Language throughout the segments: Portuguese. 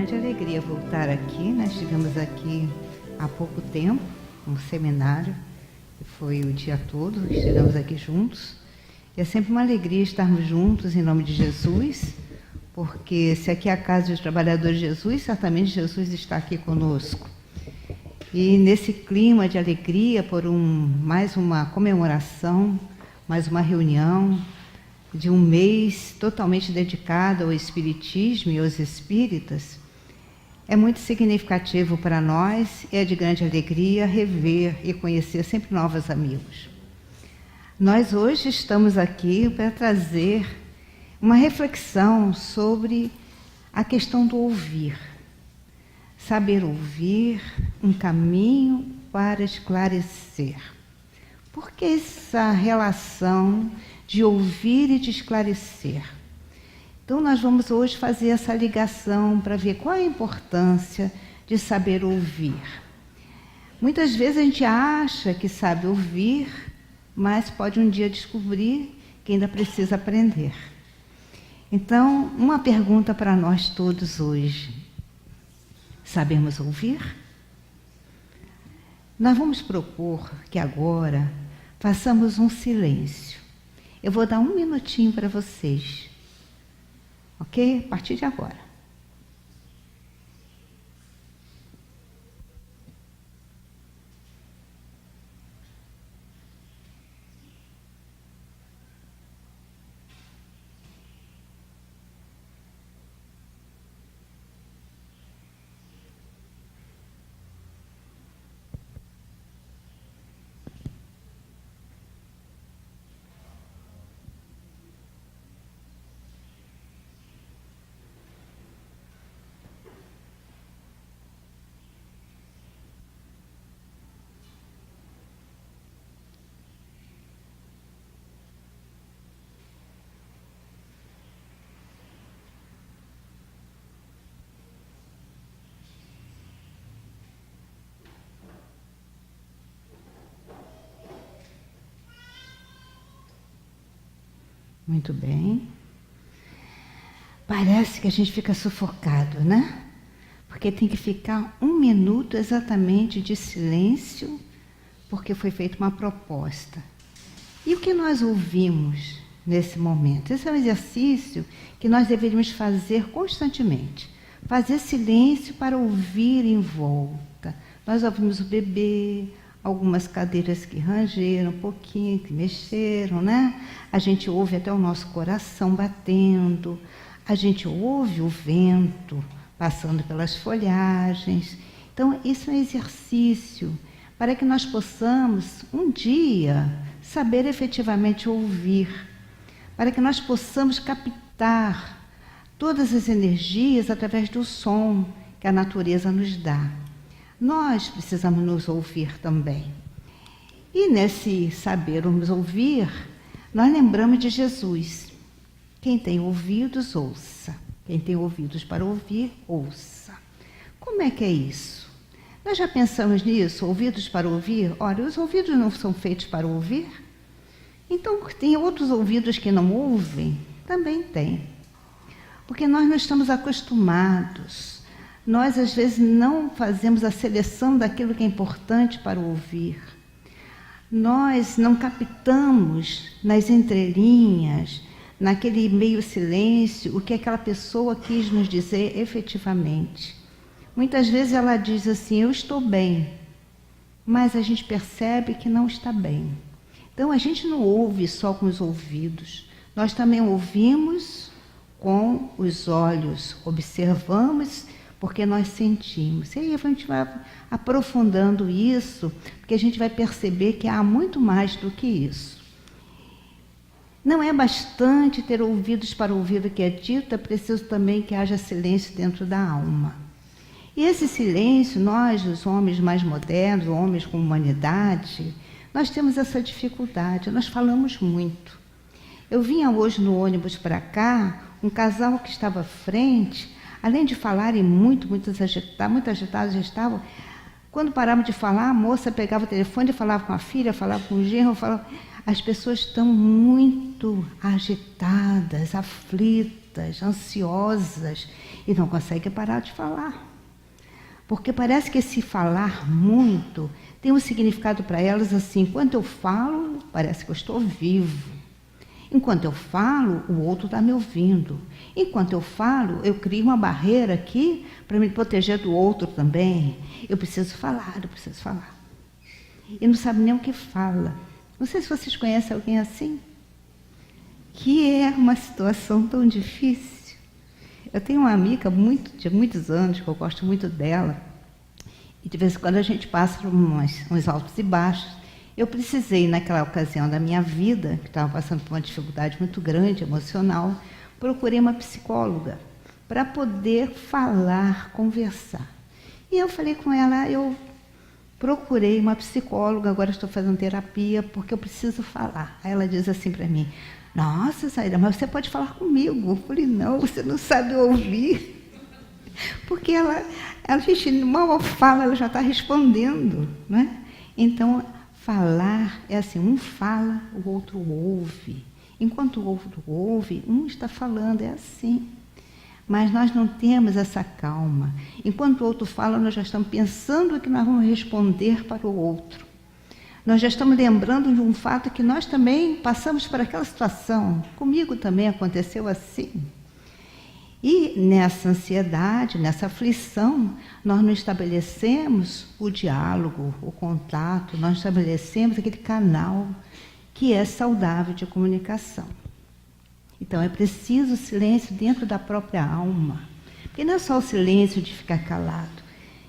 grande alegria voltar aqui. Nós estivemos aqui há pouco tempo, um seminário, que foi o dia todo, estivemos aqui juntos. E é sempre uma alegria estarmos juntos em nome de Jesus, porque se aqui é a casa dos trabalhadores de Jesus, certamente Jesus está aqui conosco. E nesse clima de alegria por mais uma comemoração, mais uma reunião de um mês totalmente dedicado ao Espiritismo e aos Espíritas, é muito significativo para nós e é de grande alegria rever e conhecer sempre novos amigos. Nós hoje estamos aqui para trazer uma reflexão sobre a questão do ouvir. Saber ouvir, um caminho para esclarecer. Por que essa relação de ouvir e de esclarecer? Então nós vamos hoje fazer essa ligação para ver qual é a importância de saber ouvir. Muitas vezes a gente acha que sabe ouvir, mas pode um dia descobrir que ainda precisa aprender. Então, uma pergunta para nós todos hoje. Sabemos ouvir? Nós vamos propor que agora façamos um silêncio. Eu vou dar 1 minutinho para vocês. Ok? A partir de agora. Muito bem. Parece que a gente fica sufocado, né? Porque tem que ficar 1 minuto exatamente de silêncio, porque foi feita uma proposta. E o que nós ouvimos nesse momento? Esse é um exercício que nós deveríamos fazer constantemente. Fazer silêncio para ouvir em volta. Nós ouvimos o bebê, algumas cadeiras que rangeram um pouquinho, que mexeram, né? A gente ouve até o nosso coração batendo, a gente ouve o vento passando pelas folhagens. Então, isso é um exercício para que nós possamos, um dia, saber efetivamente ouvir, para que nós possamos captar todas as energias através do som que a natureza nos dá. Nós precisamos nos ouvir também. E nesse sabermos ouvir, nós lembramos de Jesus. Quem tem ouvidos, ouça. Quem tem ouvidos para ouvir, ouça. Como é que é isso? Nós já pensamos nisso, ouvidos para ouvir? Ora, os ouvidos não são feitos para ouvir? Então, tem outros ouvidos que não ouvem? Também tem. Porque nós não estamos acostumados. Nós, às vezes, não fazemos a seleção daquilo que é importante para ouvir. Nós não captamos nas entrelinhas, naquele meio silêncio, o que aquela pessoa quis nos dizer efetivamente. Muitas vezes ela diz assim, eu estou bem, mas a gente percebe que não está bem. Então, a gente não ouve só com os ouvidos, nós também ouvimos com os olhos, observamos, porque nós sentimos. E aí a gente vai aprofundando isso, porque a gente vai perceber que há muito mais do que isso. Não é bastante ter ouvidos para ouvir o que é dito, é preciso também que haja silêncio dentro da alma. E esse silêncio, nós, os homens mais modernos, homens com humanidade, nós temos essa dificuldade, nós falamos muito. Eu vinha hoje no ônibus para cá, um casal que estava à frente, além de falarem muito agitados já estavam. Quando paravam de falar, a moça pegava o telefone e falava com a filha, falava com o genro, falava. As pessoas estão muito agitadas, aflitas, ansiosas. e não conseguem parar de falar. Porque parece que esse falar muito tem um significado para elas assim: enquanto eu falo, parece que eu estou vivo. Enquanto eu falo, o outro está me ouvindo. Enquanto eu falo, eu crio uma barreira aqui para me proteger do outro também. Eu preciso falar, eu preciso falar. E não sabe nem o que fala. Não sei se vocês conhecem alguém assim. Que é uma situação tão difícil. Eu tenho uma amiga de muitos anos, que eu gosto muito dela, e de vez em quando a gente passa por uns altos e baixos. Eu precisei, naquela ocasião da minha vida, que estava passando por uma dificuldade muito grande, emocional, procurei uma psicóloga para poder falar, conversar. E eu falei com ela, eu procurei uma psicóloga, agora estou fazendo terapia, porque eu preciso falar. Aí ela diz assim para mim: nossa, Zaira, mas você pode falar comigo. Eu falei: não, você não sabe ouvir. Porque a gente mal fala, ela já está respondendo, né? Então, falar é assim, um fala, o outro ouve. Enquanto o outro ouve, um está falando, é assim. Mas nós não temos essa calma. Enquanto o outro fala, nós já estamos pensando que nós vamos responder para o outro. Nós já estamos lembrando de um fato que nós também passamos por aquela situação. Comigo também aconteceu assim. E nessa ansiedade, nessa aflição, nós não estabelecemos o diálogo, o contato, nós estabelecemos aquele canal que é saudável de comunicação. Então é preciso silêncio dentro da própria alma. Porque não é só o silêncio de ficar calado,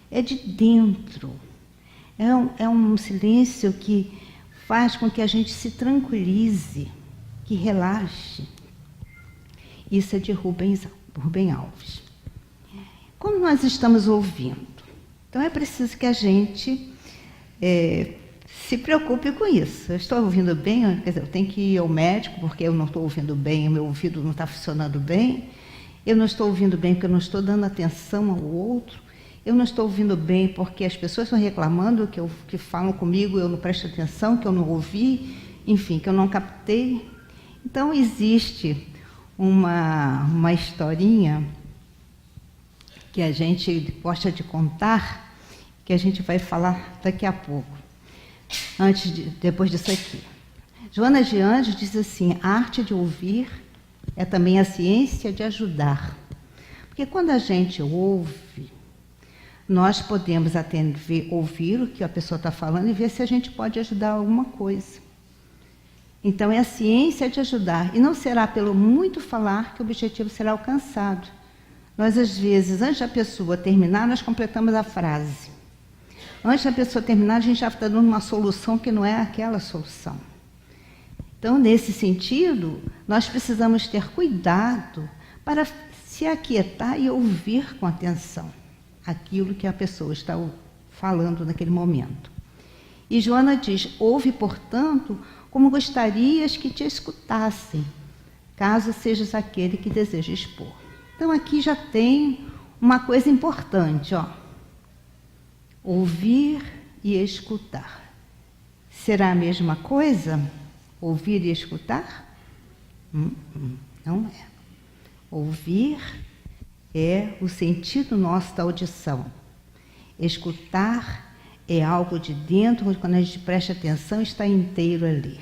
é de dentro. É um silêncio que faz com que a gente se tranquilize, que relaxe. Isso é de Rubem Alves. Como nós estamos ouvindo? Então é preciso que a gente se preocupe com isso. Eu estou ouvindo bem? Quer dizer, eu tenho que ir ao médico porque eu não estou ouvindo bem, o meu ouvido não está funcionando bem. Eu não estou ouvindo bem porque eu não estou dando atenção ao outro. Eu não estou ouvindo bem porque as pessoas estão reclamando que falam comigo, eu não presto atenção, que eu não ouvi, enfim, que eu não captei. Então existe uma historinha que a gente gosta de contar, que a gente vai falar daqui a pouco, depois disso aqui. Joana de Anjos diz assim: a arte de ouvir é também a ciência de ajudar. Porque quando a gente ouve, nós podemos ouvir o que a pessoa está falando e ver se a gente pode ajudar alguma coisa. Então, é a ciência de ajudar. E não será pelo muito falar que o objetivo será alcançado. Nós, às vezes, antes da pessoa terminar, nós completamos a frase. Antes da pessoa terminar, a gente já está dando uma solução que não é aquela solução. Então, nesse sentido, nós precisamos ter cuidado para se aquietar e ouvir com atenção aquilo que a pessoa está falando naquele momento. E Joana diz: ouve, portanto, como gostarias que te escutassem, caso sejas aquele que deseja expor. Então aqui já tem uma coisa importante, ó. Ouvir e escutar. Será a mesma coisa? Ouvir e escutar? Não é. Ouvir é o sentido nosso da audição. Escutar é algo de dentro, quando a gente presta atenção, está inteiro ali.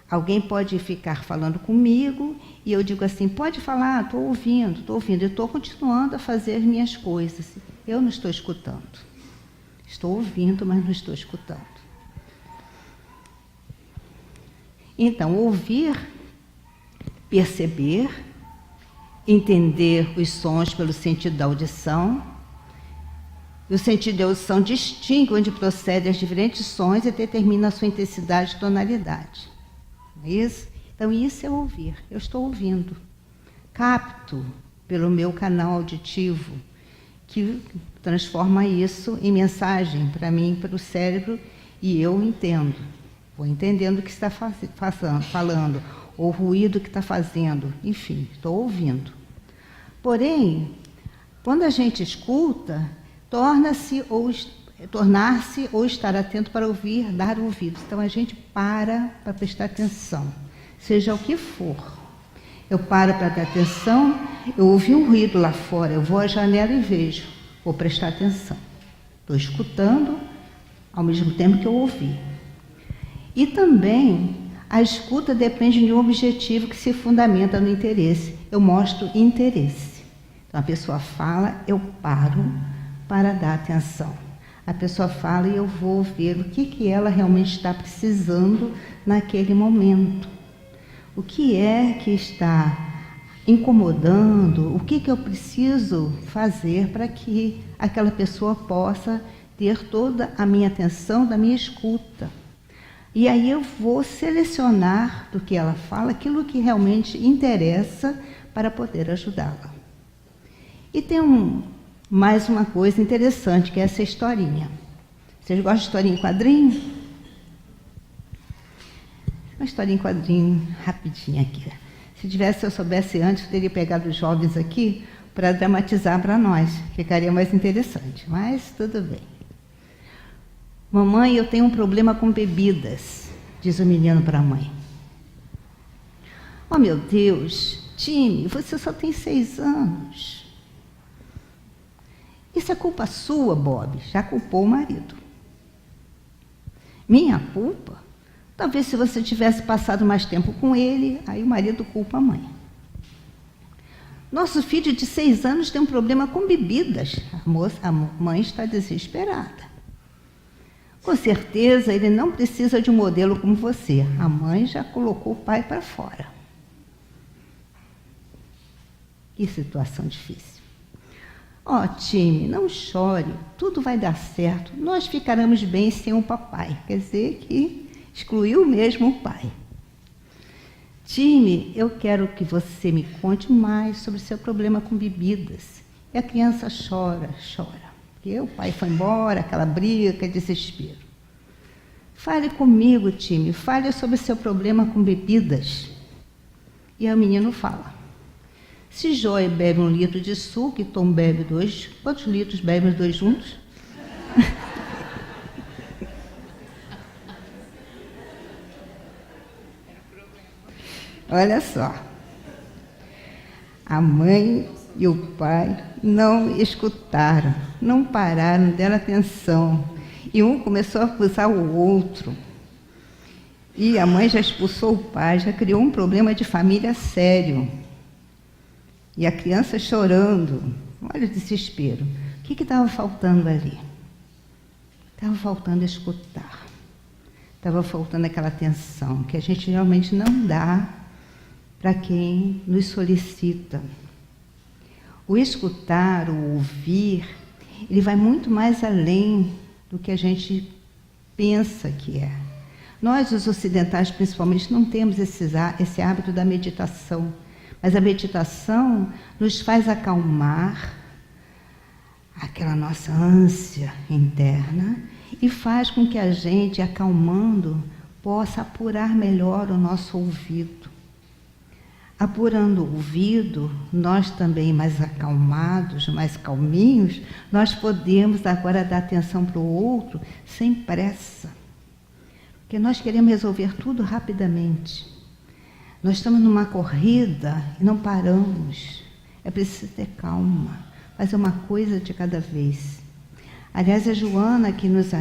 Alguém pode ficar falando comigo e eu digo assim: pode falar, estou ouvindo, eu estou continuando a fazer as minhas coisas. Eu não estou escutando. Estou ouvindo, mas não estou escutando. Então, ouvir, perceber, entender os sons pelo sentido da audição. O sentido da audição distingue onde procedem as diferentes sons e determina a sua intensidade e tonalidade. Não é isso? Então, isso é ouvir. Eu estou ouvindo. Capto pelo meu canal auditivo, que transforma isso em mensagem para mim, para o cérebro, e eu entendo. Vou entendendo o que está falando, ou o ruído que está fazendo. Enfim, estou ouvindo. Porém, quando a gente escuta, tornar-se ou estar atento para ouvir, dar ouvidos. Então a gente para prestar atenção, seja o que for. Eu paro para dar atenção eu ouvi um ruído lá fora, eu vou à janela e vejo, vou prestar atenção. Estou escutando ao mesmo tempo que eu ouvi. E também a escuta depende de um objetivo que se fundamenta no interesse. Eu mostro interesse. Então a pessoa fala, eu paro para dar atenção. A pessoa fala e eu vou ver o que ela realmente está precisando naquele momento. O que é que está incomodando, o que eu preciso fazer para que aquela pessoa possa ter toda a minha atenção, da minha escuta. E aí eu vou selecionar do que ela fala aquilo que realmente interessa para poder ajudá-la. E tem mais uma coisa interessante, que é essa historinha. Vocês gostam de historinha em quadrinho? Uma historinha em quadrinho, rapidinha aqui. Se eu soubesse antes, eu teria pegado os jovens aqui para dramatizar para nós. Ficaria mais interessante, mas tudo bem. Mamãe, eu tenho um problema com bebidas, diz o menino para a mãe. Oh, meu Deus, Time, você só tem 6 anos. Isso é culpa sua, Bob, já culpou o marido. Minha culpa? Talvez se você tivesse passado mais tempo com ele, aí o marido culpa a mãe. Nosso filho de 6 anos tem um problema com bebidas. A mãe está desesperada. Com certeza, ele não precisa de um modelo como você. A mãe já colocou o pai para fora. Que situação difícil. Ó, Time, não chore, tudo vai dar certo. Nós ficaremos bem sem o papai. Quer dizer que excluiu mesmo o pai. Time, eu quero que você me conte mais sobre seu problema com bebidas. E a criança chora. Porque o pai foi embora, aquela briga, desespero. Fale comigo, Time, fale sobre seu problema com bebidas. E o menino fala. Se Joy bebe 1 litro de suco e Tom bebe 2, quantos litros bebem os 2 juntos? Olha só. A mãe e o pai não escutaram, não pararam, deram atenção. E um começou a acusar o outro. E a mãe já expulsou o pai, já criou um problema de família sério. E a criança chorando. Olha o desespero. O que estava faltando ali? Estava faltando escutar. Estava faltando aquela atenção que a gente realmente não dá para quem nos solicita. O escutar, o ouvir, ele vai muito mais além do que a gente pensa que é. Nós, os ocidentais, principalmente, não temos esse hábito da meditação. Mas a meditação nos faz acalmar aquela nossa ânsia interna e faz com que a gente, acalmando, possa apurar melhor o nosso ouvido. Apurando o ouvido, nós também mais acalmados, mais calminhos, nós podemos agora dar atenção para o outro sem pressa. Porque nós queremos resolver tudo rapidamente. Nós estamos numa corrida e não paramos. É preciso ter calma, fazer uma coisa de cada vez. Aliás, a Joana que nos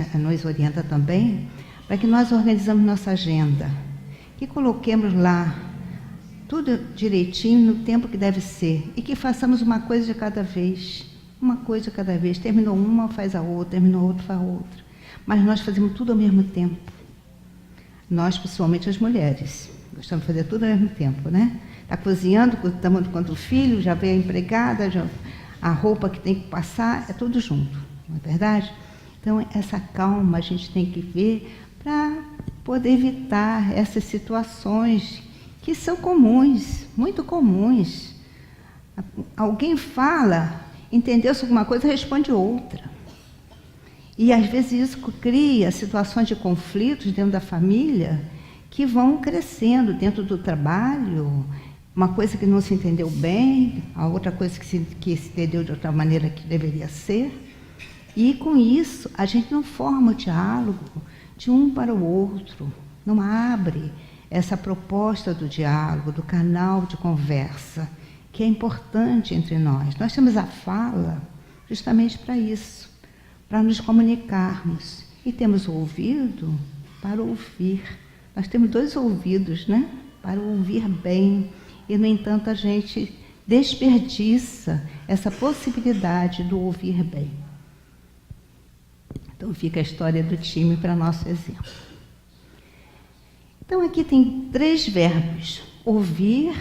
orienta também, para que nós organizamos nossa agenda, que coloquemos lá tudo direitinho no tempo que deve ser e que façamos uma coisa de cada vez. Uma coisa de cada vez. Terminou uma, faz a outra, terminou outra, faz a outra. Mas nós fazemos tudo ao mesmo tempo. Nós, principalmente as mulheres, gostamos de fazer tudo ao mesmo tempo, né? Está cozinhando, estamos enquanto o filho, já veio a empregada, a roupa que tem que passar, é tudo junto, não é verdade? Então, essa calma a gente tem que ver para poder evitar essas situações que são comuns, muito comuns. Alguém fala, entendeu-se alguma coisa, responde outra. E às vezes isso cria situações de conflitos dentro da família que vão crescendo dentro do trabalho, uma coisa que não se entendeu bem, a outra coisa que se entendeu de outra maneira que deveria ser. E com isso a gente não forma o diálogo de um para o outro, não abre essa proposta do diálogo, do canal de conversa que é importante entre nós. Nós temos a fala justamente para isso, para nos comunicarmos. E temos o ouvido para ouvir. Nós temos 2 ouvidos, né? Para ouvir bem. E, no entanto, a gente desperdiça essa possibilidade do ouvir bem. Então, fica a história do time para nosso exemplo. Então, aqui tem 3 verbos: ouvir,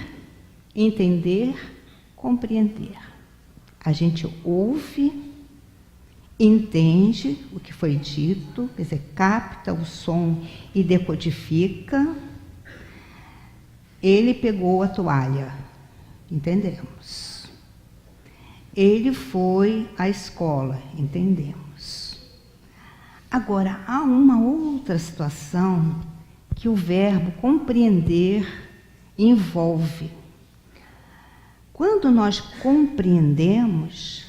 entender, compreender. A gente ouve, entende o que foi dito, quer dizer, capta o som e decodifica. Ele pegou a toalha, entendemos. Ele foi à escola, entendemos. Agora, há uma outra situação que o verbo compreender envolve. Quando nós compreendemos,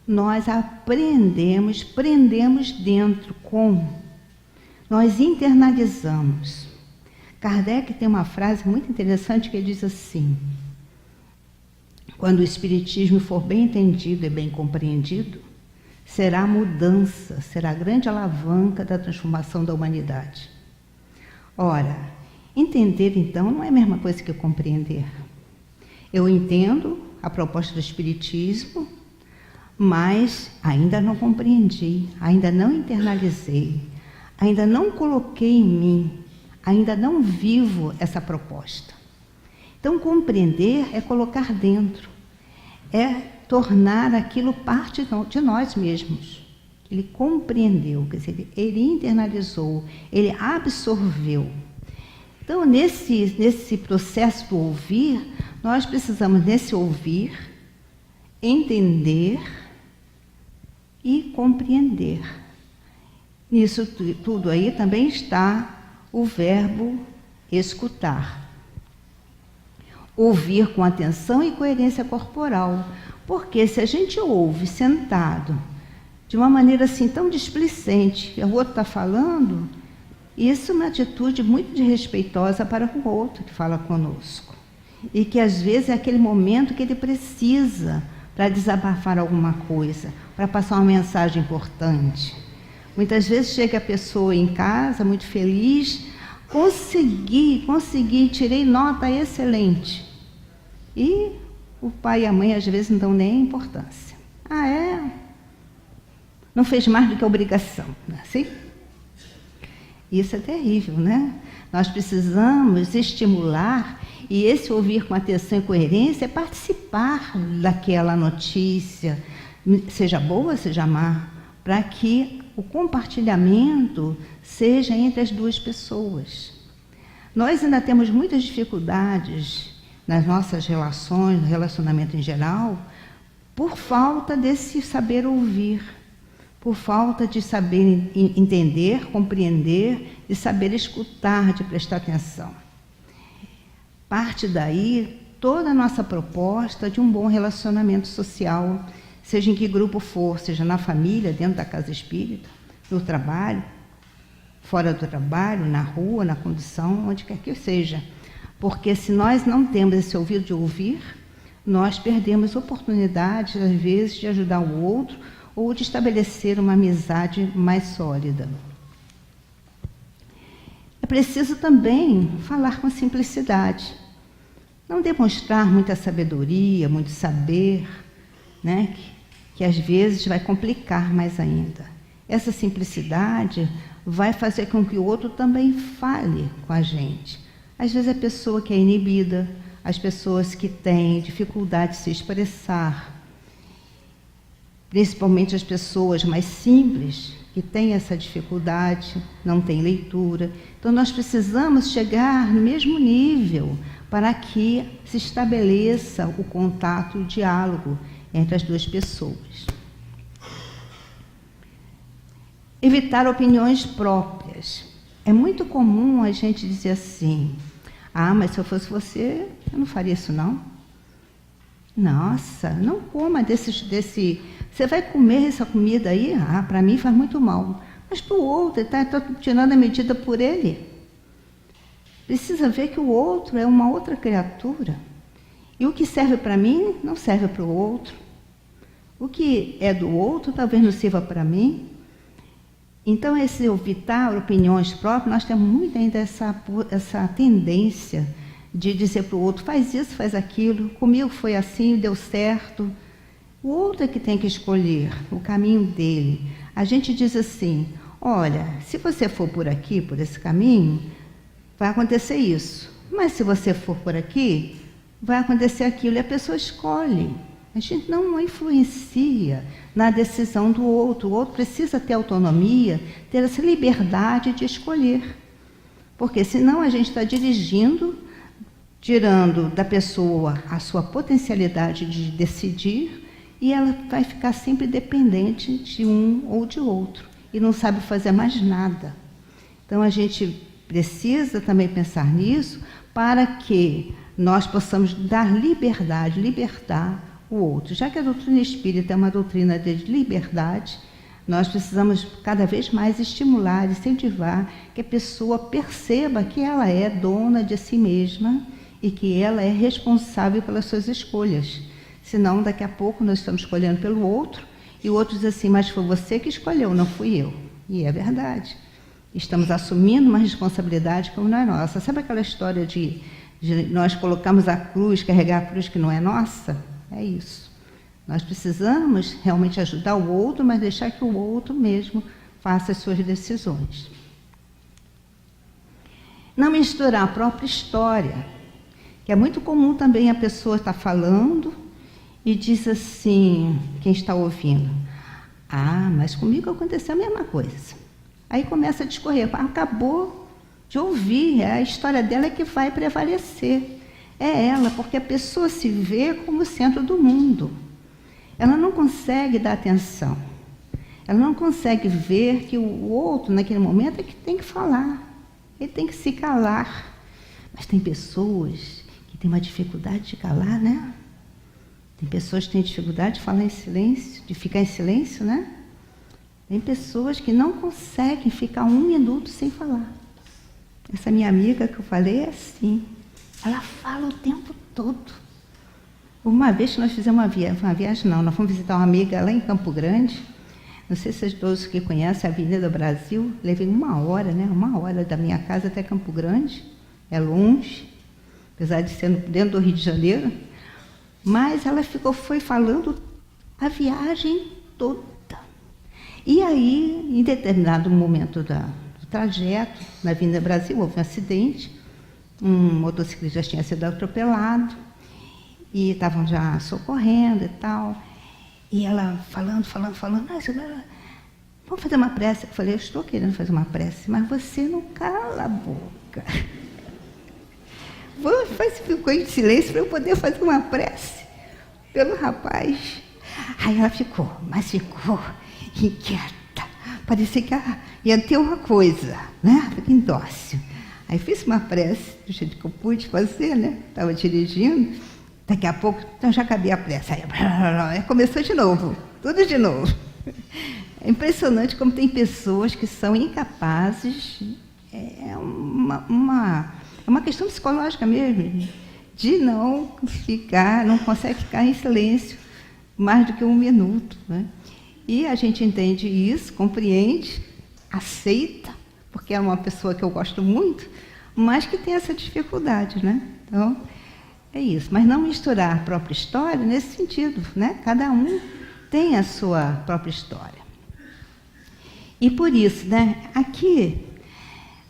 nós aprendemos, prendemos dentro nós internalizamos. Kardec tem uma frase muito interessante que diz assim: quando o Espiritismo for bem entendido e bem compreendido, será a mudança, será a grande alavanca da transformação da humanidade. Ora, entender então não é a mesma coisa que compreender. Eu entendo a proposta do Espiritismo, mas ainda não compreendi, ainda não internalizei, ainda não coloquei em mim, ainda não vivo essa proposta. Então, compreender é colocar dentro, é tornar aquilo parte de nós mesmos. Ele compreendeu, quer dizer, ele internalizou, ele absorveu. Então, nesse processo do ouvir, nós precisamos, nesse ouvir, entender e compreender. Nisso tudo aí também está o verbo escutar. Ouvir com atenção e coerência corporal. Porque se a gente ouve sentado, de uma maneira assim tão displicente, o outro está falando, isso é uma atitude muito desrespeitosa para o outro que fala conosco. E que às vezes é aquele momento que ele precisa para desabafar alguma coisa, para passar uma mensagem importante. Muitas vezes chega a pessoa em casa, muito feliz, consegui, tirei nota excelente. E o pai e a mãe às vezes não dão nem importância. Ah, é? Não fez mais do que a obrigação, não é assim? Isso é terrível, né? Nós precisamos estimular, e esse ouvir com atenção e coerência é participar daquela notícia, seja boa, seja má, para que o compartilhamento seja entre as 2 pessoas. Nós ainda temos muitas dificuldades nas nossas relações, no relacionamento em geral, por falta desse saber ouvir, por falta de saber entender, compreender, de saber escutar, de prestar atenção. Parte daí toda a nossa proposta de um bom relacionamento social, seja em que grupo for, seja na família, dentro da casa espírita, no trabalho, fora do trabalho, na rua, na condução, onde quer que seja. Porque se nós não temos esse ouvido de ouvir, nós perdemos oportunidades, às vezes, de ajudar o outro ou de estabelecer uma amizade mais sólida. É preciso também falar com simplicidade. Não demonstrar muita sabedoria, muito saber, né, que às vezes vai complicar mais ainda. Essa simplicidade vai fazer com que o outro também fale com a gente. Às vezes a pessoa que é inibida, as pessoas que têm dificuldade de se expressar, principalmente as pessoas mais simples, que têm essa dificuldade, não têm leitura. Então nós precisamos chegar no mesmo nível para que se estabeleça o contato e o diálogo entre as 2 pessoas. Evitar opiniões próprias. É muito comum a gente dizer assim: ah, mas se eu fosse você, eu não faria isso não. Nossa, não coma desse... Você vai comer essa comida aí? Ah, para mim faz muito mal. Mas para o outro, ele está tirando a medida por ele. Precisa ver que o outro é uma outra criatura. E o que serve para mim não serve para o outro. O que é do outro talvez não sirva para mim. Então, esse evitar opiniões próprias, nós temos muito ainda essa tendência de dizer para o outro, faz isso, faz aquilo, comigo foi assim, deu certo. O outro é que tem que escolher o caminho dele. A gente diz assim, olha, se você for por aqui, por esse caminho, vai acontecer isso. Mas se você for por aqui, vai acontecer aquilo. E a pessoa escolhe. A gente não influencia na decisão do outro. O outro precisa ter autonomia, ter essa liberdade de escolher. Porque senão a gente está dirigindo, tirando da pessoa a sua potencialidade de decidir, e ela vai ficar sempre dependente de um ou de outro, e não sabe fazer mais nada. Então a gente precisa também pensar nisso, para que nós possamos dar liberdade, libertar o outro. Já que a doutrina espírita é uma doutrina de liberdade, nós precisamos cada vez mais estimular, incentivar que a pessoa perceba que ela é dona de si mesma e que ela é responsável pelas suas escolhas. Senão, daqui a pouco, nós estamos escolhendo pelo outro e o outro diz assim, mas foi você que escolheu, não fui eu. E é verdade. Estamos assumindo uma responsabilidade que não é nossa. Sabe aquela história de nós colocamos a cruz, carregar a cruz que não é nossa? É isso. Nós precisamos realmente ajudar o outro, mas deixar que o outro mesmo faça as suas decisões. Não misturar a própria história, que é muito comum também a pessoa estar falando e diz assim, quem está ouvindo, ah, mas comigo aconteceu a mesma coisa. Aí começa a discorrer, acabou de ouvir, a história dela é que vai prevalecer. É ela, porque a pessoa se vê como o centro do mundo. Ela não consegue dar atenção. Ela não consegue ver que o outro, naquele momento, é que tem que falar. Ele tem que se calar. Mas tem pessoas que têm uma dificuldade de calar, né? Tem pessoas que têm dificuldade de falar em silêncio, de ficar em silêncio, né? Tem pessoas que não conseguem ficar 1 minuto sem falar. Essa minha amiga que eu falei é assim. Ela fala o tempo todo. Uma vez que nós fizemos uma viagem não, nós fomos visitar uma amiga lá em Campo Grande. Não sei se todos que conhecem a Avenida Brasil, levei 1 hora, né? 1 hora da minha casa até Campo Grande. É longe, apesar de ser dentro do Rio de Janeiro. Mas ela foi falando a viagem toda. E aí, em determinado momento do trajeto, na Avenida Brasil, houve um acidente. Um motociclista tinha sido atropelado e estavam já socorrendo e tal. E ela falando, vamos fazer uma prece. Eu falei, eu estou querendo fazer uma prece, mas você não cala a boca. Ficou em silêncio para eu poder fazer uma prece pelo rapaz. Aí ela ficou inquieta. Parecia que ia ter uma coisa, né? Fiquei indócil. Aí fiz uma prece, do jeito que eu pude fazer, né? Estava dirigindo. Daqui a pouco, então já acabei a prece. Aí começou de novo, tudo de novo. É impressionante como tem pessoas que são incapazes, é uma questão psicológica mesmo, de não consegue ficar em silêncio mais do que 1 minuto, né? E a gente entende isso, compreende, aceita, porque é uma pessoa que eu gosto muito, mas que tem essa dificuldade, né? Então, é isso. Mas não misturar a própria história nesse sentido, né? Cada um tem a sua própria história. E por isso, né? Aqui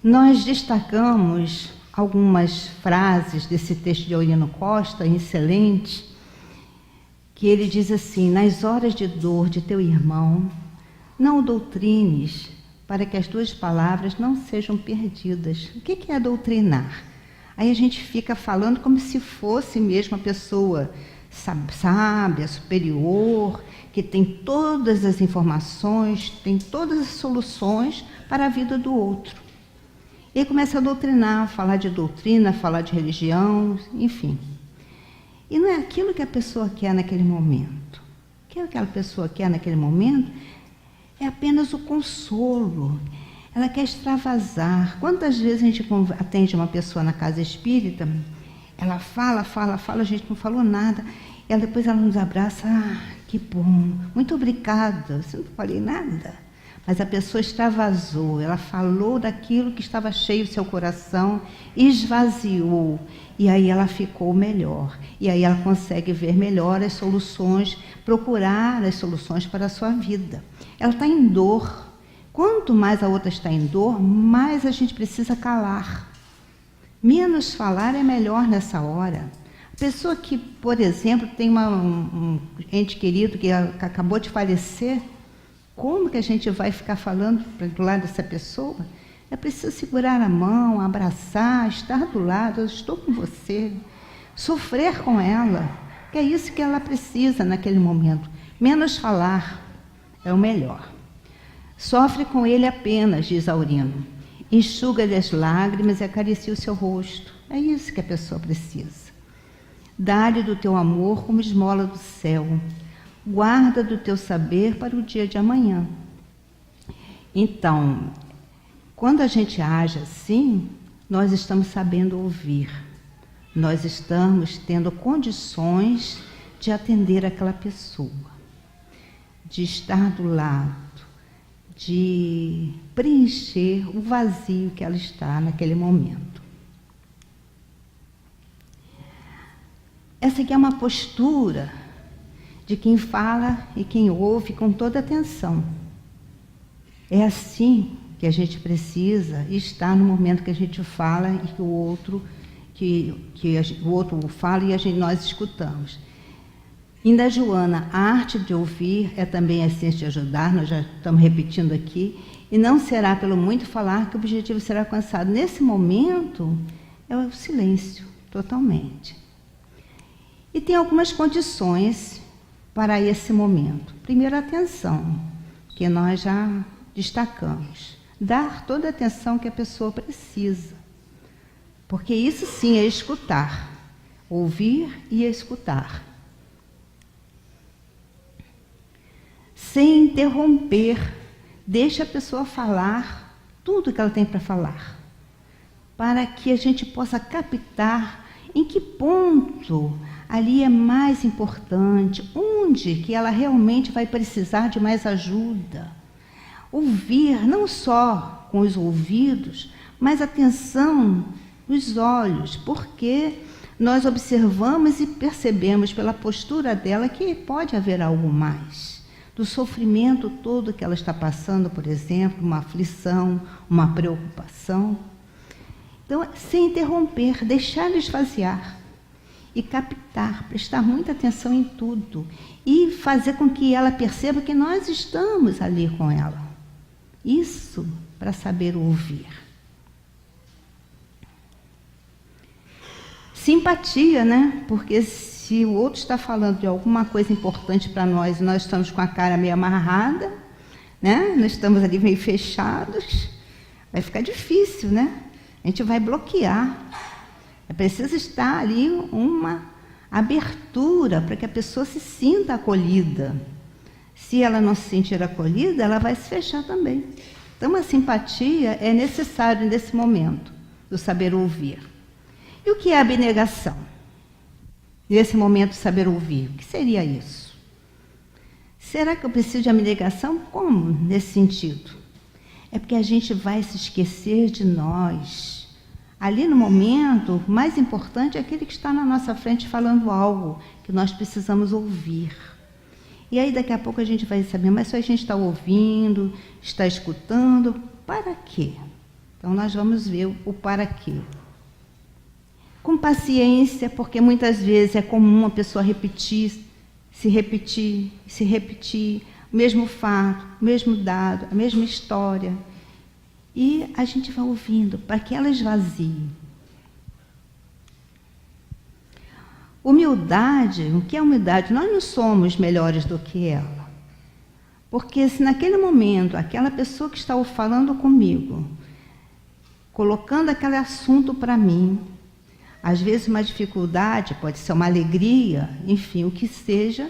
nós destacamos algumas frases desse texto de Aurino Costa, excelente, que ele diz assim, nas horas de dor de teu irmão, não o doutrines, para que as tuas palavras não sejam perdidas. O que é doutrinar? Aí a gente fica falando como se fosse mesmo uma pessoa sábia, superior, que tem todas as informações, tem todas as soluções para a vida do outro. E aí começa a doutrinar, falar de doutrina, falar de religião, enfim. E não é aquilo que a pessoa quer naquele momento. O que aquela pessoa quer naquele momento é apenas o consolo. Ela quer extravasar. Quantas vezes a gente atende uma pessoa na casa espírita Ela fala, a gente não falou nada. Depois ela nos abraça, que bom, muito obrigada, eu não falei nada. Mas a pessoa extravasou, ela falou daquilo que estava cheio do seu coração, esvaziou, e aí ela ficou melhor. E aí ela consegue ver melhor as soluções, procurar as soluções para a sua vida. Ela está em dor. Quanto mais a outra está em dor, mais a gente precisa calar. Menos falar é melhor nessa hora. A pessoa que, por exemplo, tem um ente querido que acabou de falecer, como que a gente vai ficar falando do lado dessa pessoa? É preciso segurar a mão, abraçar, estar do lado, eu estou com você, sofrer com ela, que é isso que ela precisa naquele momento. Menos falar é o melhor. Sofre com ele apenas, diz Aurino. Enxuga-lhe as lágrimas e acaricia o seu rosto. É isso que a pessoa precisa. Dá-lhe do teu amor como esmola do céu. Guarda do teu saber para o dia de amanhã. Então, quando a gente age assim, nós estamos sabendo ouvir. Nós estamos tendo condições de atender aquela pessoa, de estar do lado, de preencher o vazio que ela está naquele momento. Essa aqui é uma postura de quem fala e quem ouve com toda atenção. É assim que a gente precisa estar no momento que a gente fala e que o outro, o outro fala e nós escutamos. Ainda Joana, a arte de ouvir é também a ciência de ajudar, nós já estamos repetindo aqui, e não será pelo muito falar que o objetivo será alcançado. Nesse momento, é o silêncio, totalmente. E tem algumas condições para esse momento. Primeiro, a atenção, que nós já destacamos. Dar toda a atenção que a pessoa precisa. Porque isso sim é escutar. Ouvir e escutar. Sem interromper, deixa a pessoa falar tudo que ela tem para falar, para que a gente possa captar em que ponto ali é mais importante, onde que ela realmente vai precisar de mais ajuda. Ouvir não só com os ouvidos, mas atenção nos olhos, porque nós observamos e percebemos pela postura dela que pode haver algo mais. Do sofrimento todo que ela está passando, por exemplo, uma aflição, uma preocupação. Então, sem interromper, deixar esvaziar e captar, prestar muita atenção em tudo e fazer com que ela perceba que nós estamos ali com ela. Isso para saber ouvir. Simpatia, né? Porque se o outro está falando de alguma coisa importante para nós e nós estamos com a cara meio amarrada, né? Nós estamos ali meio fechados, vai ficar difícil, né? A gente vai bloquear. É preciso estar ali uma abertura para que a pessoa se sinta acolhida. Se ela não se sentir acolhida, ela vai se fechar também. Então, a simpatia é necessária nesse momento do saber ouvir. E o que é abnegação? Nesse momento, saber ouvir, o que seria isso? Será que eu preciso de abnegação? Como nesse sentido? É porque a gente vai se esquecer de nós. Ali no momento, o mais importante é aquele que está na nossa frente falando algo que nós precisamos ouvir. E aí daqui a pouco a gente vai saber, mas se a gente está ouvindo, está escutando, para quê? Então nós vamos ver o para quê. Com paciência, porque muitas vezes é comum a pessoa se repetir, o mesmo fato, o mesmo dado, a mesma história. E a gente vai ouvindo, para que ela esvazie. Humildade, o que é humildade? Nós não somos melhores do que ela. Porque se naquele momento, aquela pessoa que está falando comigo, colocando aquele assunto para mim, às vezes uma dificuldade, pode ser uma alegria, enfim, o que seja,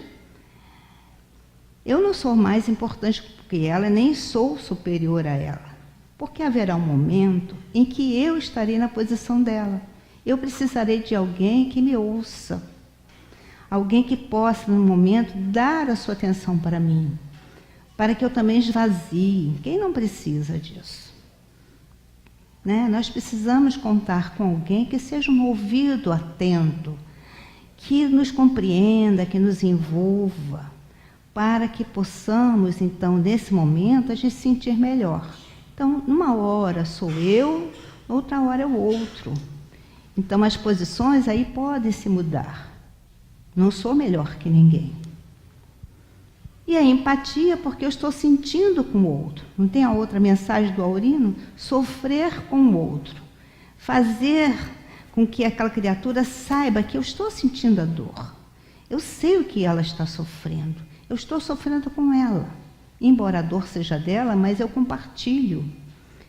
eu não sou mais importante que ela, nem sou superior a ela. Porque haverá um momento em que eu estarei na posição dela. eu precisarei de alguém que me ouça. Alguém que possa, no momento, dar a sua atenção para mim, para que eu também esvazie. Quem não precisa disso? Né? Nós precisamos contar com alguém que seja um ouvido atento, que nos compreenda, que nos envolva, para que possamos, então, nesse momento, a gente se sentir melhor. Então, numa hora sou eu, outra hora é o outro. Então, as posições aí podem se mudar. Não sou melhor que ninguém. E a empatia, porque eu estou sentindo com o outro. Não tem a outra mensagem do Aurino? Sofrer com o outro. Fazer com que aquela criatura saiba que eu estou sentindo a dor. Eu sei o que ela está sofrendo. Eu estou sofrendo com ela. Embora a dor seja dela, mas eu compartilho.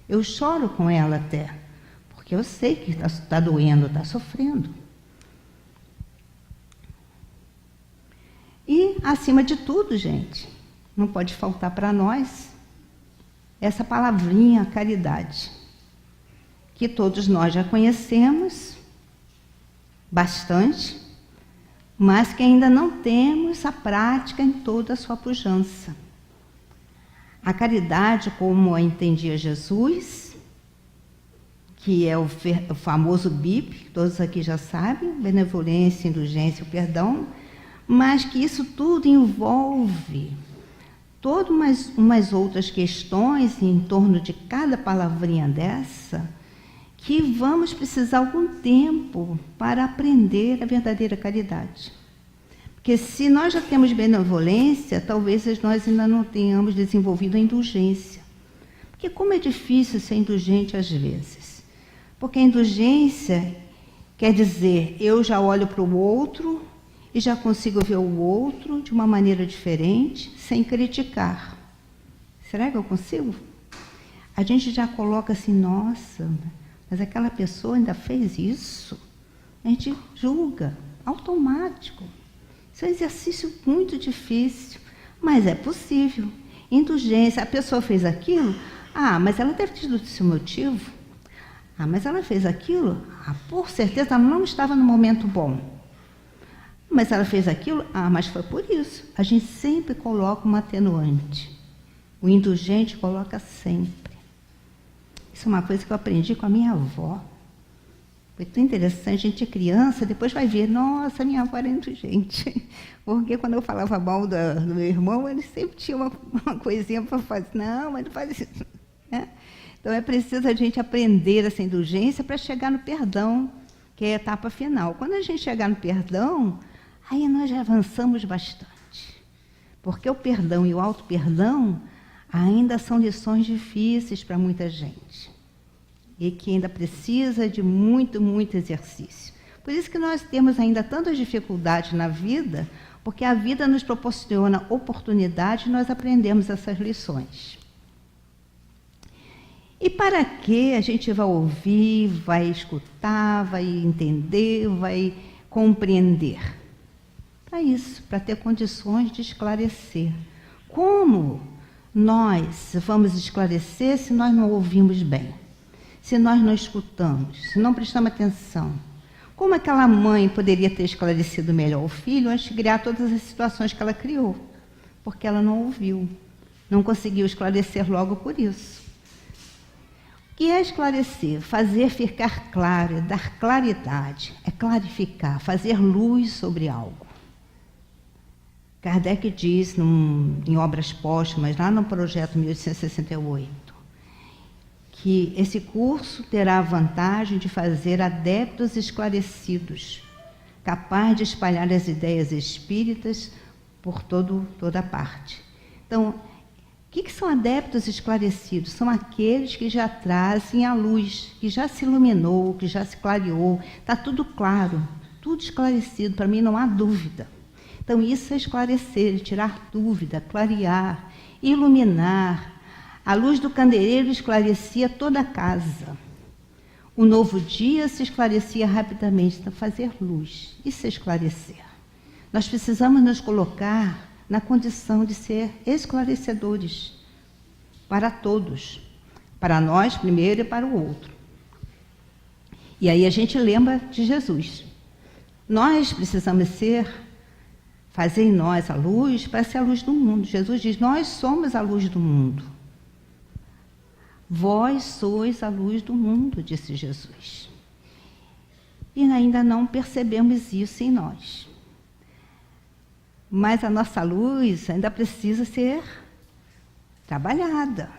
Eu choro com ela até. Porque eu sei que está doendo, está sofrendo. E, acima de tudo, gente, não pode faltar para nós essa palavrinha, caridade, que todos nós já conhecemos bastante, mas que ainda não temos a prática em toda a sua pujança. A caridade, como a entendia Jesus, que é o famoso BIP, que todos aqui já sabem, benevolência, indulgência e o perdão, mas que isso tudo envolve todas umas outras questões em torno de cada palavrinha dessa, que vamos precisar algum tempo para aprender a verdadeira caridade. Porque se nós já temos benevolência, talvez nós ainda não tenhamos desenvolvido a indulgência. Porque como é difícil ser indulgente às vezes. Porque a indulgência quer dizer, eu já olho para o outro e já consigo ver o outro de uma maneira diferente, sem criticar. Será que eu consigo? A gente já coloca assim, nossa, mas aquela pessoa ainda fez isso? A gente julga, automático. Isso é um exercício muito difícil, mas é possível. Indulgência, a pessoa fez aquilo, mas ela deve ter tido seu motivo. Mas ela fez aquilo, por certeza ela não estava no momento bom. Mas ela fez aquilo, mas foi por isso. A gente sempre coloca uma atenuante. O indulgente coloca sempre. Isso é uma coisa que eu aprendi com a minha avó. Foi tão interessante, a gente é criança, depois vai ver, nossa, minha avó era indulgente. Porque quando eu falava mal do meu irmão, ele sempre tinha uma coisinha para fazer. Não, mas não faz isso. Né? Então é preciso a gente aprender essa indulgência para chegar no perdão, que é a etapa final. Quando a gente chegar no perdão, aí nós já avançamos bastante. Porque o perdão e o auto-perdão ainda são lições difíceis para muita gente. E que ainda precisa de muito, muito exercício. Por isso que nós temos ainda tantas dificuldades na vida, porque a vida nos proporciona oportunidade e nós aprendemos essas lições. E para que a gente vai ouvir, vai escutar, vai entender, vai compreender? Para isso, para ter condições de esclarecer. Como nós vamos esclarecer se nós não ouvimos bem? Se nós não escutamos, se não prestamos atenção? Como aquela mãe poderia ter esclarecido melhor o filho antes de criar todas as situações que ela criou? Porque ela não ouviu, não conseguiu esclarecer logo por isso. O que é esclarecer? Fazer ficar claro, dar claridade, é clarificar, fazer luz sobre algo. Kardec diz em Obras Póstumas, lá no projeto 1868, que esse curso terá a vantagem de fazer adeptos esclarecidos, capaz de espalhar as ideias espíritas por toda parte. Então, o que são adeptos esclarecidos? São aqueles que já trazem a luz, que já se iluminou, que já se clareou, está tudo claro, tudo esclarecido, para mim não há dúvida. Então, isso é esclarecer, tirar dúvida, clarear, iluminar. A luz do candeeiro esclarecia toda a casa. O novo dia se esclarecia rapidamente. Então, fazer luz, isso é esclarecer. Nós precisamos nos colocar na condição de ser esclarecedores para todos. Para nós primeiro e para o outro. E aí a gente lembra de Jesus. Nós precisamos fazer em nós a luz para ser a luz do mundo. Jesus diz, nós somos a luz do mundo. Vós sois a luz do mundo, disse Jesus. E ainda não percebemos isso em nós. Mas a nossa luz ainda precisa ser trabalhada.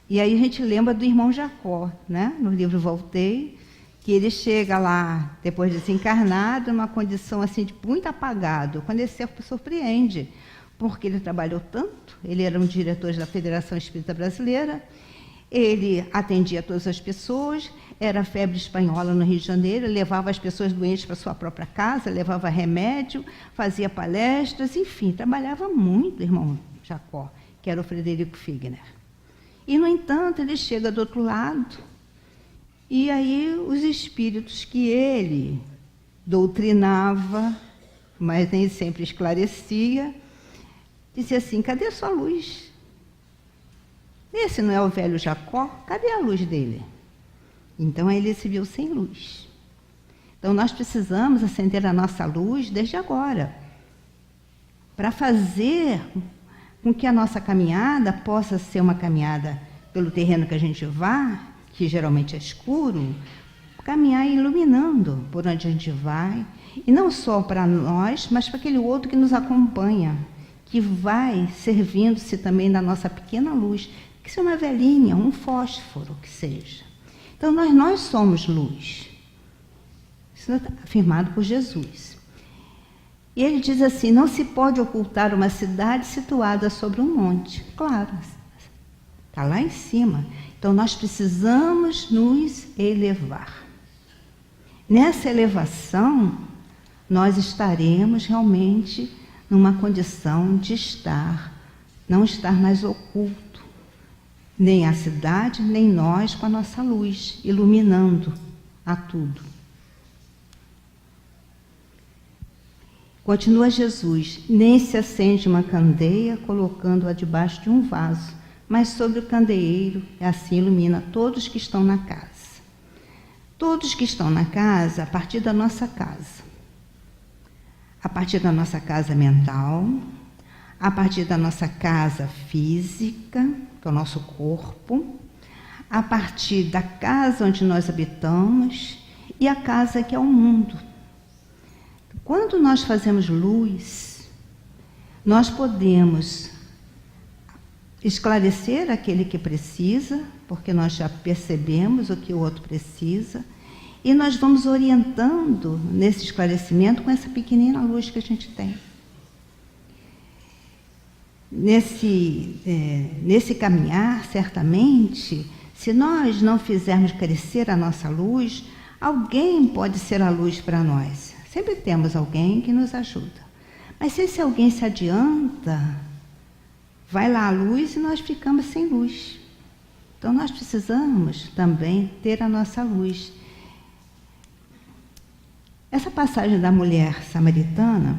E aí a gente lembra do irmão Jacó, né? No livro Voltei, que ele chega lá, depois de desencarnado, numa condição assim de muito apagado. Quando ele se surpreende, porque ele trabalhou tanto, ele era um diretor da Federação Espírita Brasileira, ele atendia todas as pessoas, era febre espanhola no Rio de Janeiro, levava as pessoas doentes para sua própria casa, levava remédio, fazia palestras, enfim, trabalhava muito, irmão Jacó, que era o Frederico Figner. E, no entanto, ele chega do outro lado, e aí os espíritos que ele doutrinava, mas nem sempre esclarecia, dizia assim, cadê a sua luz? Esse não é o velho Jacó? Cadê a luz dele? Então ele se viu sem luz. Então nós precisamos acender a nossa luz desde agora, para fazer com que a nossa caminhada possa ser uma caminhada pelo terreno que a gente vá, que geralmente é escuro, caminhar iluminando por onde a gente vai, e não só para nós, mas para aquele outro que nos acompanha, que vai servindo-se também da nossa pequena luz, que seja uma velhinha, um fósforo, que seja. Então, nós somos luz. Isso é afirmado por Jesus. E ele diz assim, não se pode ocultar uma cidade situada sobre um monte. Claro, está lá em cima. Então, nós precisamos nos elevar. Nessa elevação, nós estaremos realmente numa condição de não estar mais oculto. Nem a cidade, nem nós com a nossa luz, iluminando a tudo. Continua Jesus, nem se acende uma candeia colocando-a debaixo de um vaso, mas sobre o candeeiro, e assim ilumina todos que estão na casa. Todos que estão na casa, a partir da nossa casa. A partir da nossa casa mental, a partir da nossa casa física, que é o nosso corpo, a partir da casa onde nós habitamos e a casa que é o mundo. Quando nós fazemos luz, nós podemos esclarecer aquele que precisa, porque nós já percebemos o que o outro precisa, e nós vamos orientando nesse esclarecimento com essa pequenina luz que a gente tem. Nesse caminhar, certamente, se nós não fizermos crescer a nossa luz, alguém pode ser a luz para nós. Sempre temos alguém que nos ajuda. Mas se esse alguém se adianta, vai lá a luz e nós ficamos sem luz. Então nós precisamos também ter a nossa luz. Essa passagem da mulher samaritana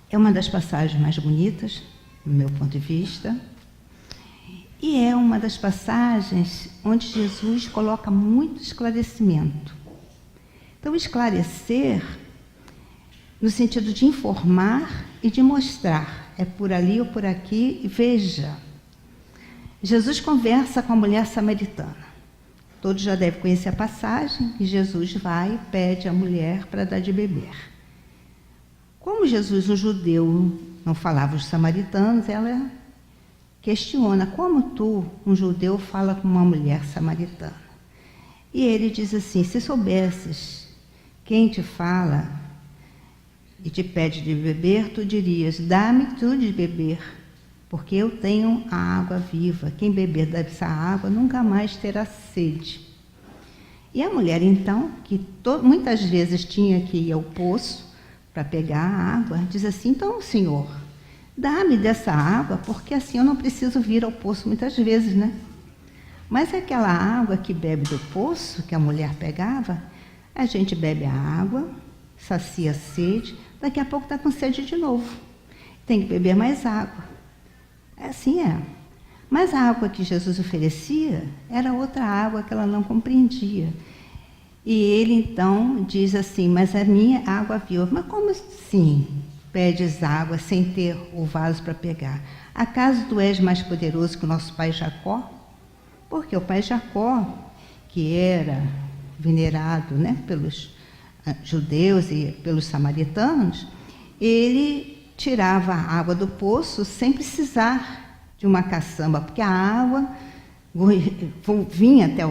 é uma das passagens mais bonitas, do meu ponto de vista, e é uma das passagens onde Jesus coloca muito esclarecimento. Então, esclarecer no sentido de informar e de mostrar, é por ali ou por aqui, e veja. Jesus conversa com a mulher samaritana. Todos já devem conhecer a passagem, e Jesus vai e pede à mulher para dar de beber. Como Jesus, um judeu, não falava os samaritanos, ela questiona, como tu, um judeu, fala com uma mulher samaritana? E ele diz assim, se soubesses quem te fala e te pede de beber, tu dirias, dá-me tu de beber, porque eu tenho a água viva. Quem beber dessa água nunca mais terá sede. E a mulher, então, que muitas vezes tinha que ir ao poço para pegar a água, diz assim, então, Senhor, dá-me dessa água, porque assim eu não preciso vir ao poço muitas vezes, né? Mas aquela água que bebe do poço, que a mulher pegava, a gente bebe a água, sacia a sede, daqui a pouco está com sede de novo. Tem que beber mais água. Assim é. Mas a água que Jesus oferecia era outra água que ela não compreendia. E ele então diz assim, mas a minha água viva. Mas como assim pedes água sem ter o vaso para pegar? Acaso tu és mais poderoso que o nosso pai Jacó? Porque o pai Jacó, que era venerado, né, pelos judeus e pelos samaritanos, ele tirava a água do poço sem precisar de uma caçamba, porque a água vinha até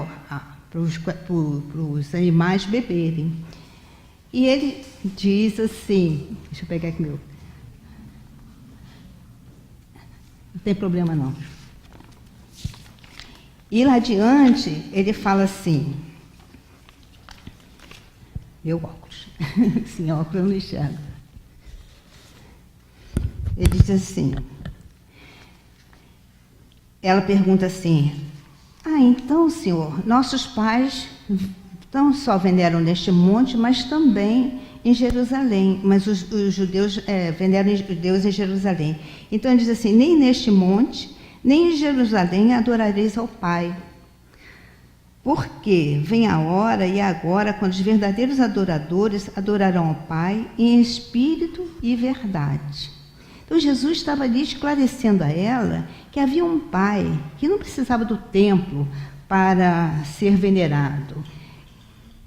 para os animais beberem. E ele diz assim, deixa eu pegar aqui meu. Não tem problema não. E lá adiante, ele fala assim, meu óculos, sem óculos eu não enxergo. Ele diz assim, ela pergunta assim, então, Senhor, nossos pais não só veneram neste monte, mas também em Jerusalém, mas os judeus veneram Deus em Jerusalém. Então ele diz assim, nem neste monte, nem em Jerusalém adorareis ao Pai. Porque vem a hora e agora, quando os verdadeiros adoradores adorarão ao Pai em espírito e verdade. Então Jesus estava ali esclarecendo a ela que havia um Pai que não precisava do templo para ser venerado.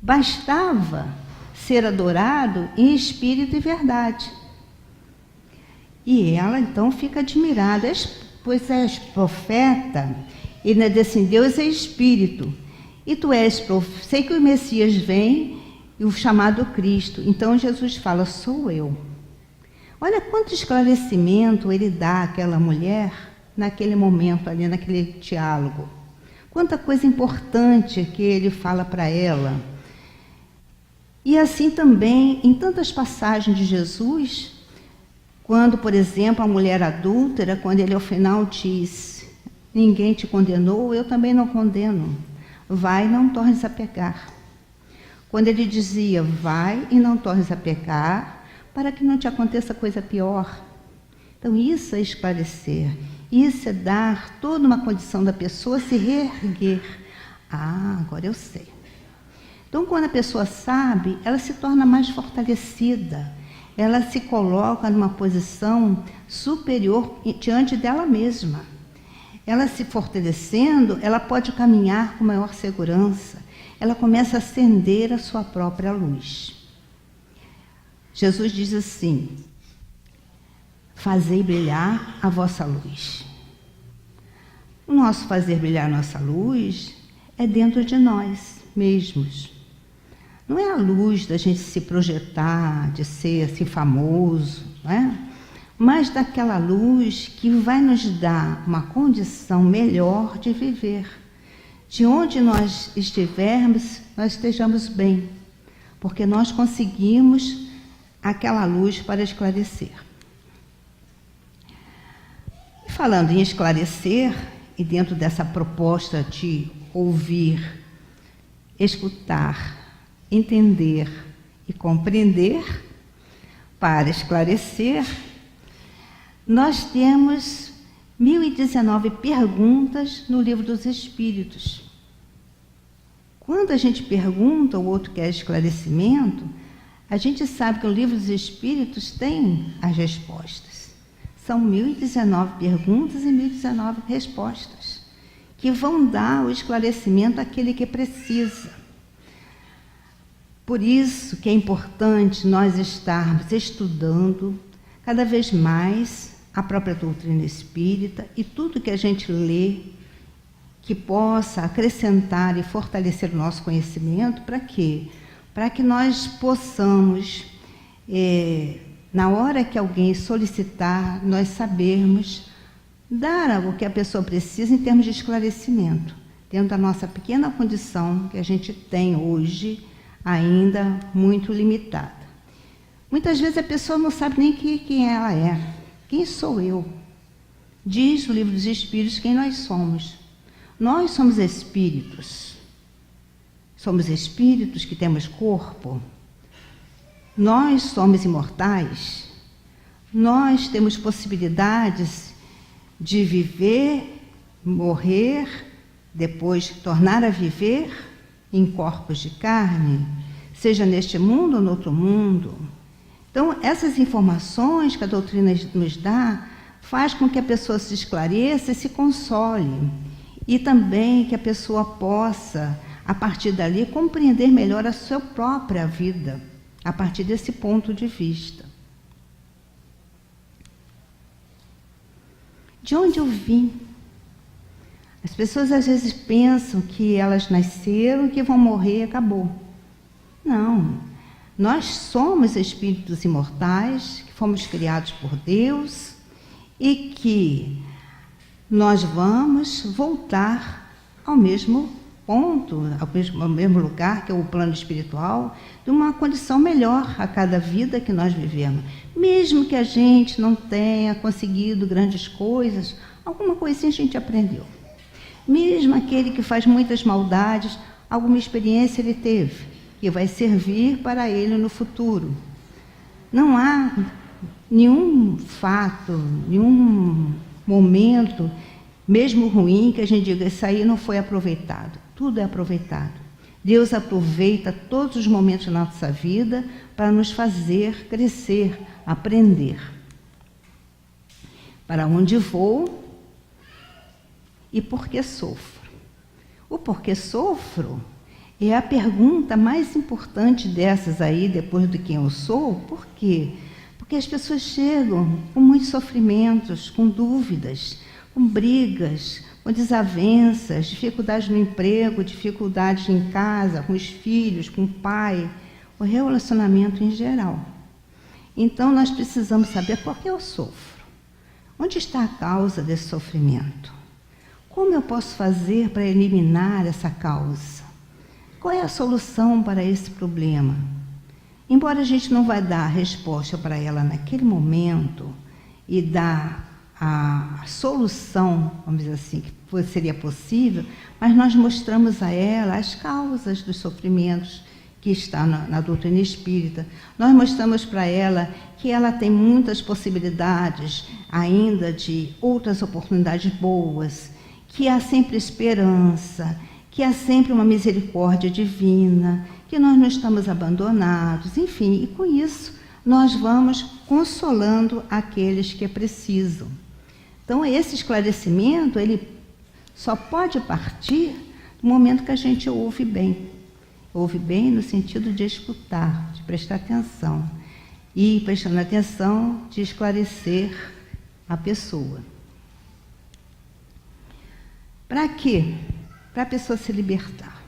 Bastava ser adorado em espírito e verdade. E ela então fica admirada, pois és profeta, e não é assim, Deus é espírito, e tu és profeta, sei que o Messias vem, e o chamado Cristo. Então Jesus fala, sou eu. Olha quanto esclarecimento ele dá àquela mulher naquele momento ali, naquele diálogo. Quanta coisa importante que ele fala para ela. E assim também, em tantas passagens de Jesus, quando, por exemplo, a mulher adúltera, quando ele ao final diz, ninguém te condenou, eu também não condeno. Vai e não tornes a pecar. Quando ele dizia, vai e não tornes a pecar, para que não te aconteça coisa pior. Então isso é esclarecer, isso é dar toda uma condição da pessoa se reerguer. Agora eu sei. Então quando a pessoa sabe, ela se torna mais fortalecida, ela se coloca numa posição superior diante dela mesma. Ela se fortalecendo, ela pode caminhar com maior segurança, ela começa a acender a sua própria luz. Jesus diz assim, fazei brilhar a vossa luz. O nosso fazer brilhar a nossa luz é dentro de nós mesmos. Não é a luz da gente se projetar, de ser assim famoso, não é? Mas daquela luz que vai nos dar uma condição melhor de viver. De onde nós estivermos, nós estejamos bem, porque nós conseguimos aquela luz para esclarecer. E falando em esclarecer, e dentro dessa proposta de ouvir, escutar, entender e compreender, para esclarecer, nós temos 1019 perguntas no Livro dos Espíritos. Quando a gente pergunta, o outro quer esclarecimento, a gente sabe que o Livro dos Espíritos tem as respostas. São 1019 perguntas e 1019 respostas, que vão dar o esclarecimento àquele que precisa. Por isso que é importante nós estarmos estudando cada vez mais a própria doutrina espírita e tudo que a gente lê que possa acrescentar e fortalecer o nosso conhecimento. Para quê? Para que nós possamos, na hora que alguém solicitar, nós sabermos dar o que a pessoa precisa em termos de esclarecimento, dentro da nossa pequena condição que a gente tem hoje, ainda muito limitada. Muitas vezes a pessoa não sabe nem quem ela é. Quem sou eu? Diz o Livro dos Espíritos quem nós somos. Nós somos espíritos. Somos espíritos que temos corpo. Nós somos imortais. Nós temos possibilidades de viver, morrer, depois tornar a viver. em corpos de carne, seja neste mundo ou no outro mundo. Então, essas informações que a doutrina nos dá faz com que a pessoa se esclareça e se console. E também que a pessoa possa, a partir dali, compreender melhor a sua própria vida, a partir desse ponto de vista. De onde eu vim? As pessoas às vezes pensam que elas nasceram, que vão morrer e acabou. Não. Nós somos espíritos imortais, que fomos criados por Deus e que nós vamos voltar ao mesmo ponto, ao mesmo lugar, que é o plano espiritual, de uma condição melhor a cada vida que nós vivemos. Mesmo que a gente não tenha conseguido grandes coisas, alguma coisinha a gente aprendeu. Mesmo aquele que faz muitas maldades, alguma experiência ele teve, que vai servir para ele no futuro. Não há nenhum fato, nenhum momento, mesmo ruim, que a gente diga, isso aí não foi aproveitado. Tudo é aproveitado. Deus aproveita todos os momentos da nossa vida para nos fazer crescer, aprender. Para onde vou e por que sofro? O porquê sofro é a pergunta mais importante dessas aí, depois de quem eu sou. Por quê? Porque as pessoas chegam com muitos sofrimentos, com dúvidas, com brigas, com desavenças, dificuldades no emprego, dificuldades em casa, com os filhos, com o pai, o relacionamento em geral. Então, nós precisamos saber por que eu sofro. Onde está a causa desse sofrimento? Como eu posso fazer para eliminar essa causa? Qual é a solução para esse problema? Embora a gente não vai dar a resposta para ela naquele momento e dar a solução, vamos dizer assim, que seria possível, mas nós mostramos a ela as causas dos sofrimentos que está na doutrina espírita. Nós mostramos para ela que ela tem muitas possibilidades ainda de outras oportunidades boas, que há sempre esperança, que há sempre uma misericórdia divina, que nós não estamos abandonados, enfim, e com isso nós vamos consolando aqueles que precisam. Então, esse esclarecimento, ele só pode partir do momento que a gente ouve bem. Ouve bem no sentido de escutar, de prestar atenção. E, prestando atenção, de esclarecer a pessoa. Para quê? Para a pessoa se libertar.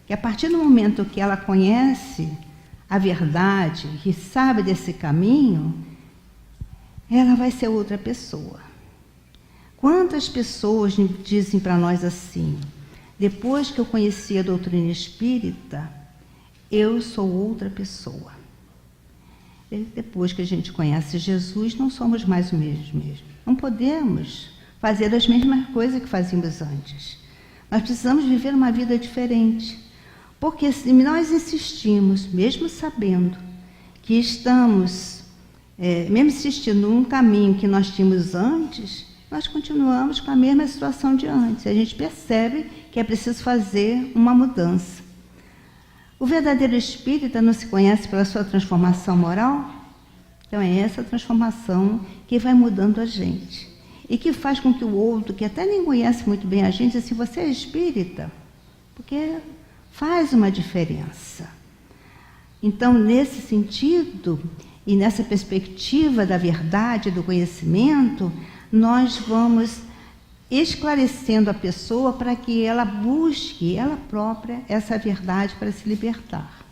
Que a partir do momento que ela conhece a verdade, que sabe desse caminho, ela vai ser outra pessoa. Quantas pessoas dizem para nós assim, depois que eu conheci a doutrina espírita, eu sou outra pessoa. E depois que a gente conhece Jesus, não somos mais os mesmos. Não podemos fazer as mesmas coisas que fazíamos antes. Nós precisamos viver uma vida diferente. Porque se nós insistimos, mesmo sabendo que estamos, mesmo insistindo num caminho que nós tínhamos antes, nós continuamos com a mesma situação de antes. A gente percebe que é preciso fazer uma mudança. O verdadeiro espírita não se conhece pela sua transformação moral? Então é essa transformação que vai mudando a gente. E que faz com que o outro, que até nem conhece muito bem a gente, diz assim, você é espírita? Porque faz uma diferença. Então, nesse sentido, e nessa perspectiva da verdade, do conhecimento, nós vamos esclarecendo a pessoa para que ela busque, ela própria, essa verdade para se libertar.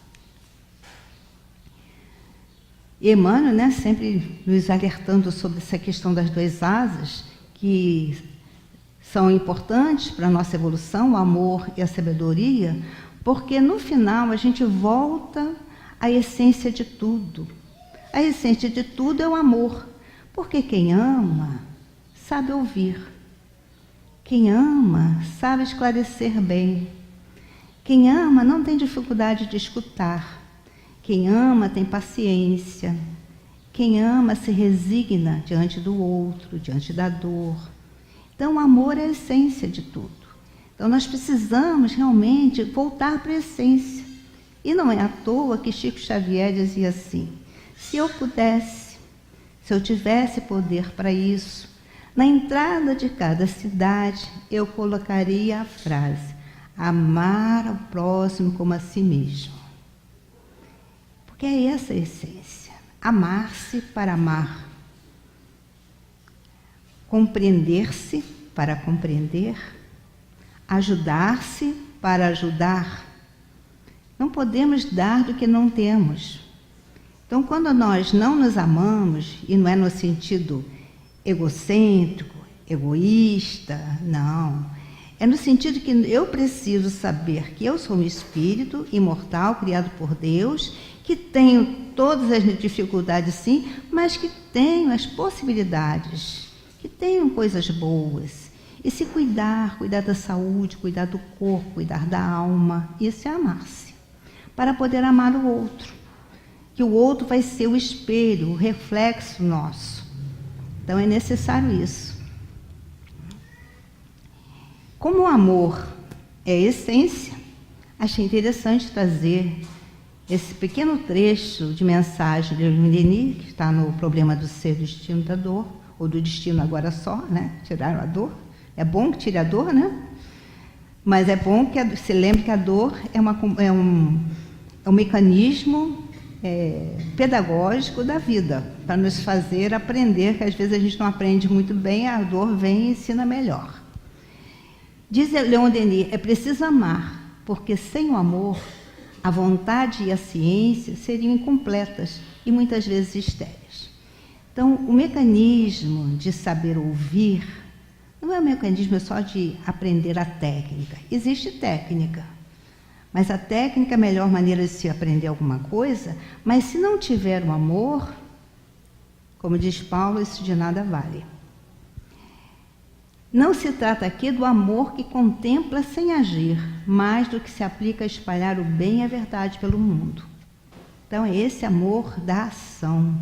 E Emmanuel, né, sempre nos alertando sobre essa questão das duas asas, que são importantes para a nossa evolução, o amor e a sabedoria, porque no final a gente volta à essência de tudo. A essência de tudo é o amor, porque quem ama sabe ouvir. Quem ama sabe esclarecer bem. Quem ama não tem dificuldade de escutar. Quem ama tem paciência. Quem ama se resigna diante do outro, diante da dor. Então, o amor é a essência de tudo. Então nós precisamos realmente voltar para a essência. E não é à toa que Chico Xavier dizia assim: se eu pudesse, se eu tivesse poder para isso, na entrada de cada cidade eu colocaria a frase: amar ao próximo como a si mesmo. Porque é essa a essência. Amar-se para amar. Compreender-se para compreender. Ajudar-se para ajudar. Não podemos dar do que não temos. Então, quando nós não nos amamos, e não é no sentido egocêntrico, egoísta, não. É no sentido que eu preciso saber que eu sou um espírito imortal, criado por Deus, que tenho todas as dificuldades sim, mas que tenho as possibilidades, que tenho coisas boas. E se cuidar da saúde, cuidar do corpo, cuidar da alma, isso é amar-se. Para poder amar o outro. Que o outro vai ser o espelho, o reflexo nosso. Então é necessário isso. Como o amor é a essência, achei interessante trazer esse pequeno trecho de mensagem de Leon Denis, que está no Problema do Ser, do Destino da Dor, ou do Destino Agora Só, né? Tiraram a dor. É bom que tire a dor, né? Mas é bom que se lembre que a dor é um mecanismo pedagógico da vida, para nos fazer aprender, que às vezes a gente não aprende muito bem, a dor vem e ensina melhor. Diz Leon Denis, é preciso amar, porque sem o amor, a vontade e a ciência seriam incompletas e muitas vezes estéreis. Então, o mecanismo de saber ouvir não é um mecanismo só de aprender a técnica. Existe técnica, mas a técnica é a melhor maneira de se aprender alguma coisa, mas se não tiver o amor, como diz Paulo, isso de nada vale. Não se trata aqui do amor que contempla sem agir, mais do que se aplica a espalhar o bem e a verdade pelo mundo. Então é esse amor da ação,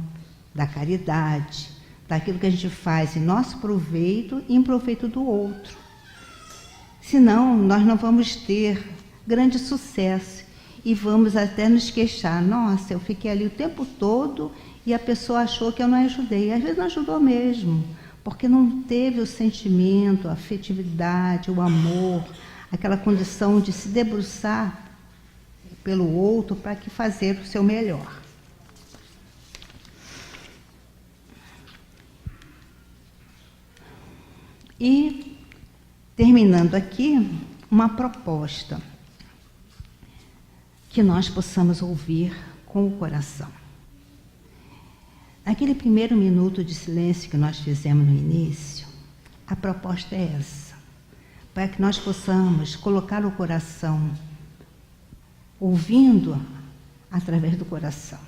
da caridade, daquilo que a gente faz em nosso proveito e em proveito do outro. Senão, nós não vamos ter grande sucesso e vamos até nos queixar: nossa, eu fiquei ali o tempo todo e a pessoa achou que eu não ajudei. Às vezes não ajudou mesmo, porque não teve o sentimento, a afetividade, o amor, aquela condição de se debruçar pelo outro para que fazer o seu melhor. E, terminando aqui, uma proposta que nós possamos ouvir com o coração. Naquele primeiro minuto de silêncio que nós fizemos no início, a proposta é essa, para que nós possamos colocar o coração, ouvindo através do coração.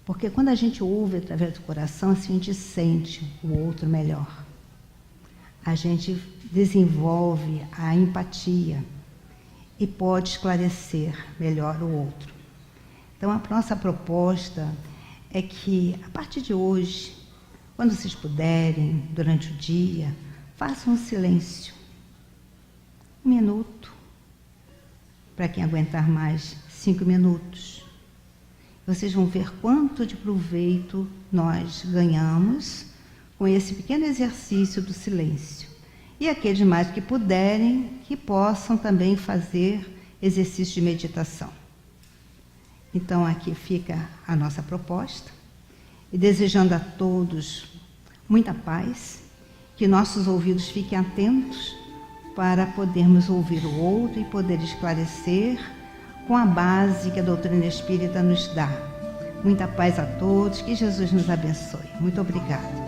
Porque quando a gente ouve através do coração, assim a gente sente o outro melhor. A gente desenvolve a empatia e pode esclarecer melhor o outro. Então, a nossa proposta é que, a partir de hoje, quando vocês puderem, durante o dia, façam um silêncio. 1 minuto. Para quem aguentar mais, 5 minutos. Vocês vão ver quanto de proveito nós ganhamos com esse pequeno exercício do silêncio. E aqueles mais que puderem, que possam também fazer exercício de meditação. Então, aqui fica a nossa proposta. E desejando a todos muita paz, que nossos ouvidos fiquem atentos para podermos ouvir o outro e poder esclarecer com a base que a doutrina espírita nos dá. Muita paz a todos, que Jesus nos abençoe. Muito obrigada.